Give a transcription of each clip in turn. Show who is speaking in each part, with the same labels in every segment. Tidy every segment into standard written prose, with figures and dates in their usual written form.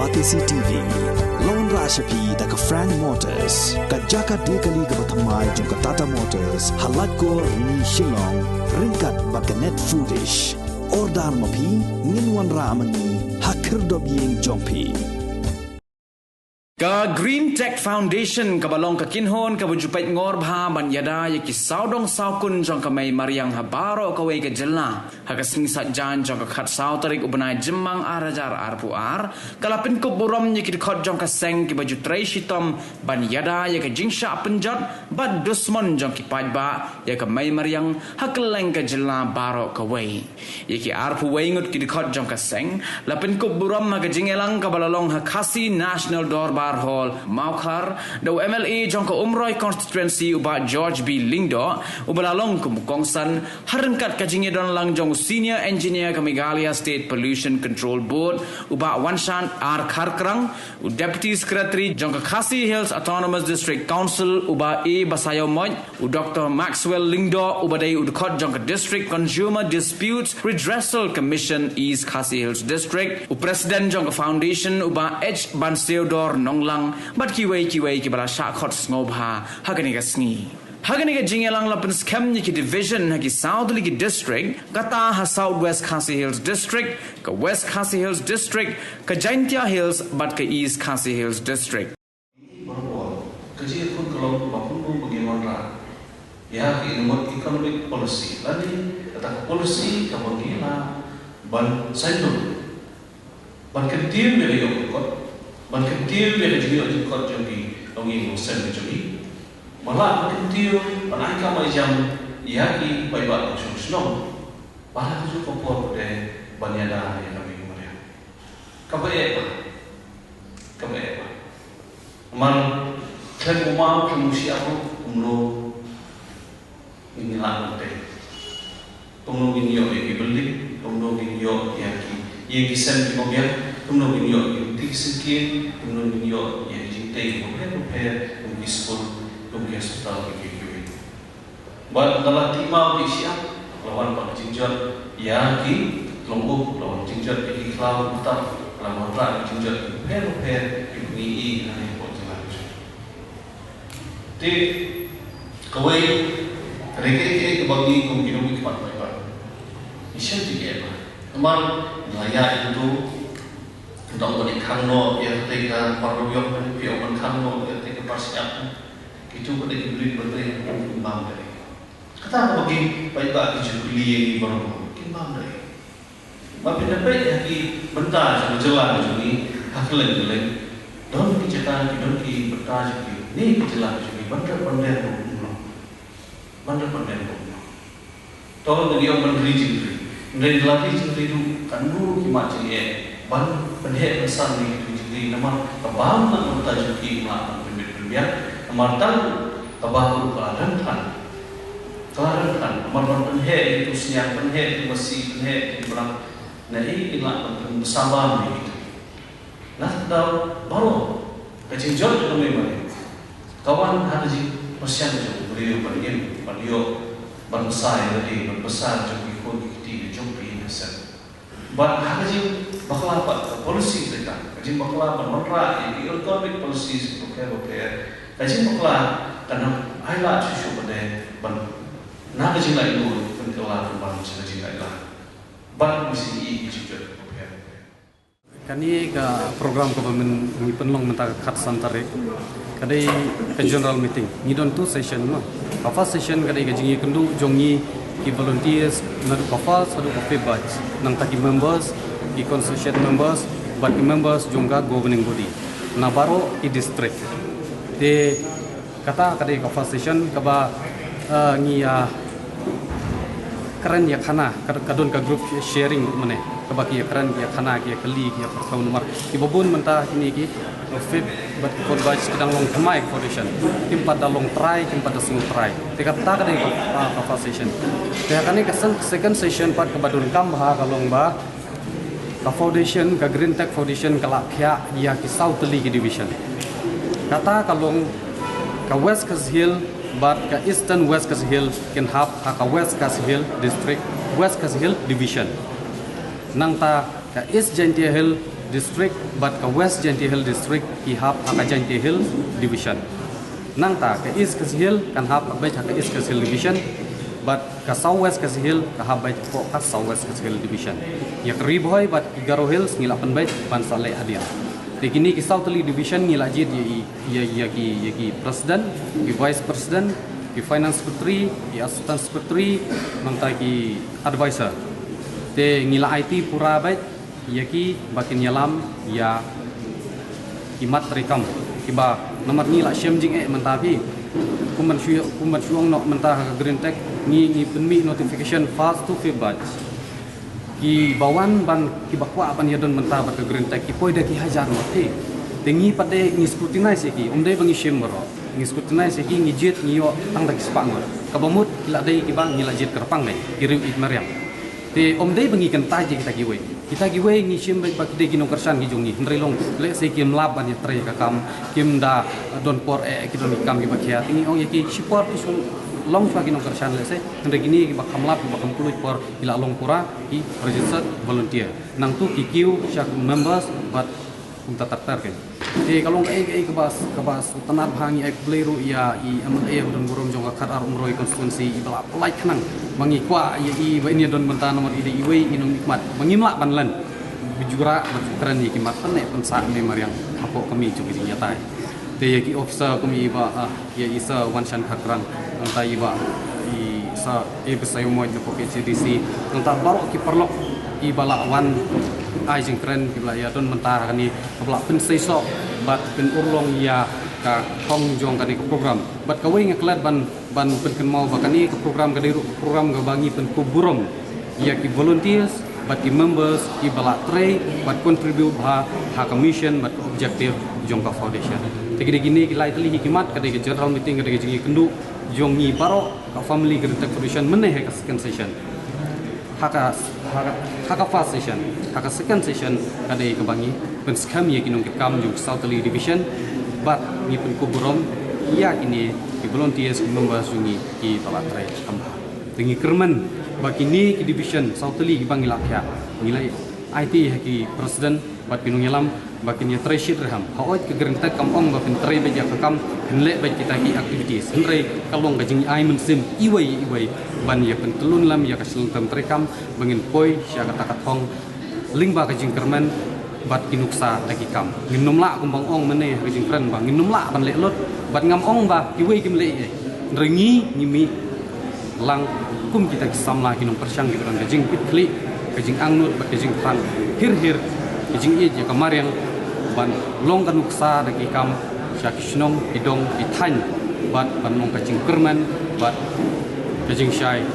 Speaker 1: Batisi TV, Lone Rashapi da ka Frank Motors, ka Jaka Dekali ka Bathamai jong ka Tata Motors, Halat ko ni Shillong, ringkat ba ka Net Foodish, Ordar Mapi, Ninwan Ramani, Hakir Dobyeng Jongpi.
Speaker 2: Ka Green Tech Foundation ka balong ka kinhon ka bujupait ngor bha ban yada yaki saudong saukun jong ka may mariang habaro ka way ka jelna ha sing jan jong ka khat sau tarik ubanai jemang arajar arpu ar kalapin ko buram yaki khot jong ka seng ki baju trai shitom ban yada yaka jingsha penjat bad dusmon jong ki pajba yaka may mariang hakeleng ka jelna baro ka way yaki arpu way ngut ki khot jong ka seng lapin ko buram ma ka jingelang ka balalong ha khasi National Dorbar Hall Maukhar do MLA jongka Umroi constituency uba George B Lingdo ubalalong kumukongsan harengkat kajinge don lang jong senior engineer ka Meghalaya State Pollution Control Board uba Wanshan R Kharkrang deputy secretary jongka Khasi Hills Autonomous District Council uba A Basayo Moj Dr Maxwell Lingdo uba dai udkhot jongka District Consumer Disputes Redressal Commission East Khasi Hills District president jongka foundation uba H Banseodor lang bat kiway ki bala sha khot ngobha hagani ga sngi hagani ga jingelang lapan scam ni ki division hagi southerly ki district kata ha southwest Khasi Hills district ka west Khasi Hills district ka Jaintia Hills bat ka east Khasi Hills district
Speaker 3: kaji pun kalau bapun pun bagaimana ya ki nomor economic policy lagi kata policy ka bagaimana ban saindul ban kedim dari yok kot ban ketiu dia jadi kot jadi ongi musen jadi malah ketiu panai kamai jam ia ki bai ba sung malah tu kompor de banyada ya kami kemarin kabe apa man kan rumah manusia aku umlo ini lah de umlo ini yo ki beli umlo ini yo ya ki ye ki sen ki mobil umlo ini yo sikit menurut video yang dicintai memper mengispor hospital begitu. Buat dalam timah Malaysia lawan pak jinjat yang ki lombok lawan jinjat di Kelau Utara lawan rak jinjat memper ini hari buat jalan. Di kawai reke kebagi kumpulan kipat baik. Isya juga apa? Teman layak itu untuk menikahno yang ketika parluyok menipio menikahno yang ketika persiapan itu pada diberi berbagai kembang dari kata bagi baik-baik jubili yang baru kembang dari tapi dapat lagi bentar jalan juli haklen don kicetan don ki bentar juli ni jalan juli bentar tahun dia menteri juli dari latih juli itu kandu kimacil ban penhe pesan ni jadi nama tabang nak mentajuki melakukan pembelian amartan tabang kelaran amartan penhe itu siang penhe itu masih penhe itu berang nari ilah bersama ni nah tahu baru kecil juga memang kawan ada ji persian juga beliau beliau berbesar jadi berbesar jadi ikut di jumpi hasil ban haji bakal apa polisi mereka kaji bakal apa merah ini economic policies untuk kaji bakal karena ayat susu pada ban nak kaji lagi dulu penkelar ban kaji lagi lah ban mesti ini juga
Speaker 4: kani ka program government ni penlong menta khat santare kadai ka general meeting ni don tu session ma apa session kadai ka jingi kendu jongi ki volunteers nadu kafa sadu kafe batch nang taki members ki constituent members but members jongga governing body na baro i district de kata kadai kafa session kaba ngi ya keren ya khana kadon ka group sharing mane kaba ki keren ya khana ki kali ki pertau nomor ki bobun menta ini ki fit but for batch kadang long thmai foundation tim pada long try tim pada single try te kata kadai kafa session te kani ka second session part kabadun kam ha kalong ba ka foundation ka Green Tech Foundation kala khya ya ki southly ki division kata kalong ka West Khasi Hill but ka Eastern West Khasi Hill can have ka West Khasi Hill district West Khasi Hill division nang ta ka East Jaintia Hill district but ke West Jaintia Hill district ki hap ka Jaintia Hill division. Nang ta ke East Khasi Hill kan hap baik ke East Khasi Hill division but ke South West Khasi Hill ka hap baik ko ka South West Khasi Hill division. Ya Riboy but Garo Hills ngila pen baik ban saleh adil. Begini ki South Hill division ngila jid ya ki president, ki vice president, ki finance secretary, ki assistant secretary, nang ta ki advisor. Te ngila IT pura baik ya ki bakin yalam ya imat rekam kiba nomor ngila syam jing mentapi kuman syuang nok mentah green tech ni penmi notification fast to feedback ki bawan ban ki bakwa ban yadon mentah ba ke green tech ki poi da ki hajar mate tengi pade ni scrutinize ki umdai bangi syem ro ni scrutinize ki ni jet ni yo tang da ki spang kabamut kila dai ki bang ngila jet kerpang dai kirim it mariam te omdai bangi kan taji kita giwe ni syem ba ki de ki nongkersan ki jongi ndrei long le se ki mlab ban tre ka kam kim da don por ki don kam ki bakhia tingi ong ki support ki long fa ki nongkersan le se ndrei gini ki bakam lab bakam puluh por ila long pura ki registered volunteer nang tu ki kiu syak members but unta tartar ke kalau ngai ke bas tanar bhangi ai pleru ya i amang ai don burom jong ka ar umroi konstituensi i bala like nang mangi kwa ya i ba ini don benta nomor ide i wei inung nikmat mangimla banlan bijura keren ni kimat pen pensa me mariang apo kami cugi nyata te ya ki officer kami ba ya isa wanshan khakrang anta i ba i sa e besai mo de poke CDC anta barok ki perlok i bala wan ai jing keren ki bala ya don mentara kani bala pen seiso bat pen urlong ya ka thong jong kani program bat kawai ngaklat ban pen mau bakani ke program ga bangi pen kuburom ya ki volunteers bat ki members ki bala tray bat contribute ha commission bat objective jong ka foundation tegede gini ki lai tali hikmat kadai ke general meeting kadai ke jingi kendu jong ni baro ka family grant foundation meneh ka second session haka first session haka second session kadai ke bangi pen skam ya kinong ke kam jong South Hill division bat ni pen kuburom ya ini ki volunteers members jungi ki bala tray kamba tengi kerman bakini ki division South Hill ki bangi lakya nilai IT ki president bat pinung yalam bakin ya treshit raham haot ke gerentak kam ong bakin tre beja kam henle baik kita ki activities henre kalong gajing ai mensim iwai ban ya pentelun lam ya kasil tam trekam bangin poi sya kata katong lingba gajing kerman bat kinuksa lagi kam nginum la kumbang ong meneh gajing keren bang nginum la ban le lot bat ngam ong ba iwai kim le rengi ngimi lang kum kita kisamla kinung persyang gitu kan gajing pitli gajing angnut bat gajing kran hir gajing je kemarin ban long kanuksa dagi kam syakisnong idong ithan bat ban long kacing kerman bat kacing syai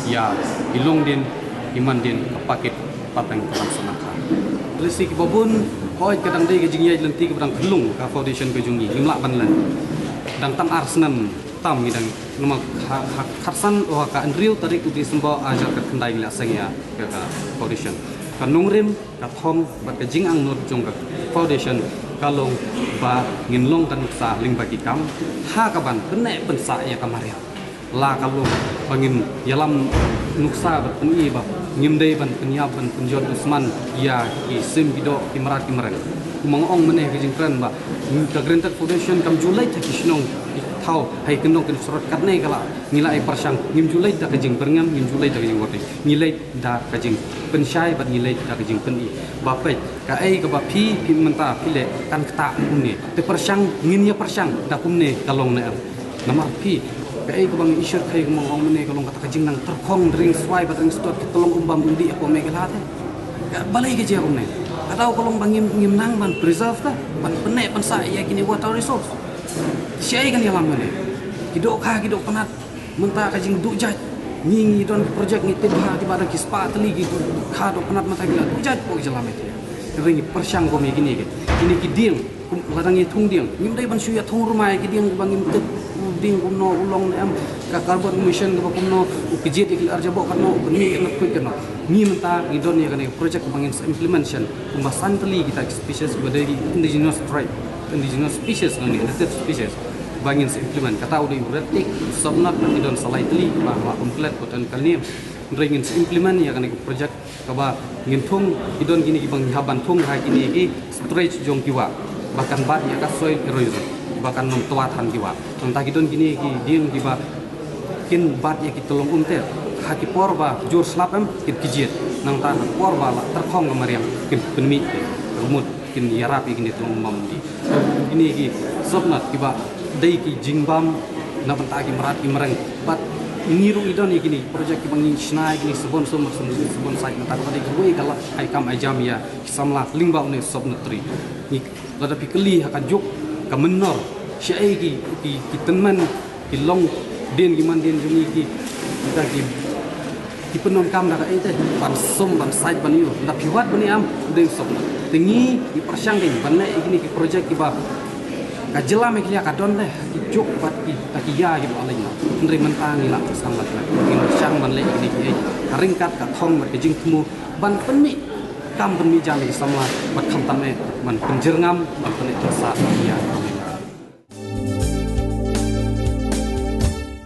Speaker 4: ya ilong din iman din kapakit patang kalang sanaka lesi ki babun hoi kadang dei kacing yai lenti ke berang kelung ka foundation ke jungi limla banlan dan tam arsenam tam midang nama kharsan wa ka andriu tarik uti sembo ajar ka kendai la sengya ka foundation kanungrim kathom bat kajing ang not jong ka foundation kalong ba nginlong kan sa ling bagi kam ha kaban bene pensa ya kamaria la kalong bangin yalam nuksa bat peni ba ngimdei ban penyap ban penjot usman ya ki sim bido kimrat kimren mongong meneh kajing kran ba ka granted foundation kam julai takisnong thau hai kenong ken surat katne kala nilai persang ngim julai da kajing berngam ngim julai da kajing worte nilai da kajing pensyai bat nilai da kajing peni bapai ka ai ka ba phi menta phile kan kta umne te persang ngin ya persang da kumne kalong na namar phi ka ai ka bang isyer khai ka mong mene kalong kata kajing nang terkhong ring swai bat ring stot tolong umbam undi apa megalate balai ke je umne atau kalong bang ngim nang ban preserve ta ban pene pensa ya kini water resource siai kan yalam mene kidok penat menta kajing duk jaj ngingi don project ni tibha di badan kispa teli gitu kha do penat mata gila duk jaj po jalam itu ring persyang ko me gini ke ini kiding ladang ni thung ding ngim dai ban suya thung rumai kiding bangim tet ding kumno ulong am ka carbon emission ka kumno ukijit ikil arjabo kano ni nak kuit kano ni menta idon ya kan project bangin implementation kumbasan teli kita species badai indigenous tribe indigenous species ni native species bangin implement kata udah implementik sobnat idon slightly bahwa komplit poten kalni ingin implement ya kan projek kaba ingin tung idon gini bang haban tung ha gini ki stretch jong kiwa bahkan bat ya ka soil erosion bahkan nom tuatan kiwa entah idon gini ki ding kiba kin bat ya ki tolong umte ha ki porba jor slapem kin kijit nang ta porba la terkhong ngamariam kin penmi rumut kin yarapi gini tung mamdi gini ki sobnat kiba dai ki jingbam na bantagi merati mereng bat ngiru idon gini projek bangin snai gini sebon sai mata tadi gue kala ai kam ajam ya samla lingba ne sob nutri ni lada pikeli akan juk ka menor syai ki teman ki long den ki man den jumi ki kita ki penon kam da ai teh ban som ban sai ban yu da piwat bani am den sob tingi di persyang gini ban gini ki projek ki ba kajela meklia kadon leh juk bat ki takiya gitu alina ndri mentangi la samlat la in syang man le ini ki ringkat ka thong mat jing tmu ban penmi kam penmi jami samla bat kham tame man penjerngam ban penmi tersa ya